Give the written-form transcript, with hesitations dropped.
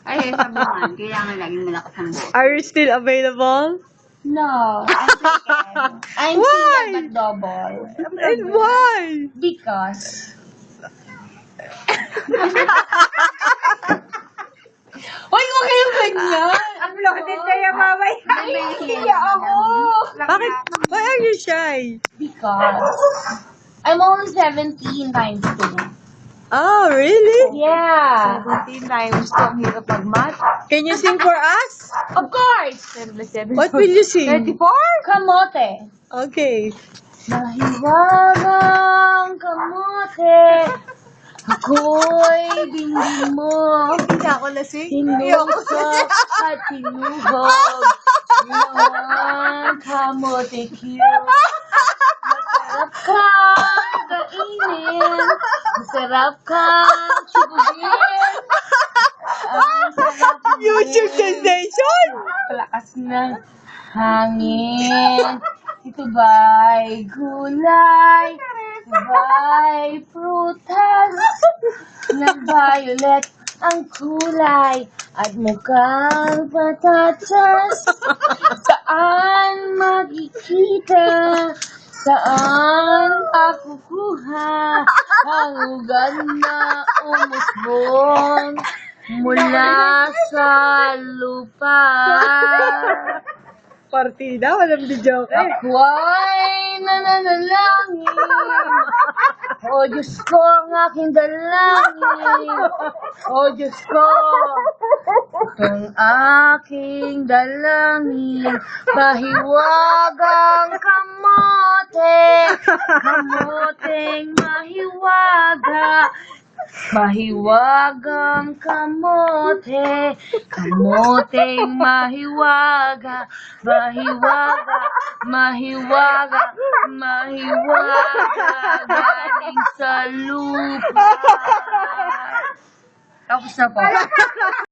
Ay, sabi naman, kailangan laging malakas ang boses. Are you still available? No, I'm taken. I'm Why? single but double. And why? Because. Hoy, huwag kayong ganyan! Ang loaded kaya mamaya. Nahihiya ako! Bakit? Why are you shy? Because. I'm only 17 times 2. Oh, really? Yeah! 17 times 2, ang hirap mag-math. Can you sing for us? Of course! 7 plus 7. What will you sing? 34? Kamote. Okay. Mahiwagang kamote. Ako'y dingding mo. Hindi ako lasing. Tinusok at tinuhog. Yung kamote cute. Masarap kang kainin. Masarap kang chibugin. Ang sarap YouTube din. sensation! Palakas ng hangin. Ito ba'y gulay? Ito ba'y prutas? Ng violet ang kulay at mukhang patatas. Saan makikita? Saan akukuha ang ugat na umusbong mula sa lupa? Partida, walang video ka. Ako'y nananalangin. O Diyos ko, ang aking dalangin. O Diyos ko, ang aking dalangin. Mahiwagang kamote, kamoteng mahiwaga. Mahiwagang kamote, kamoteng mahiwaga, mahiwaga, mahiwaga, mahiwaga, galing sa lupa. Tapos na po.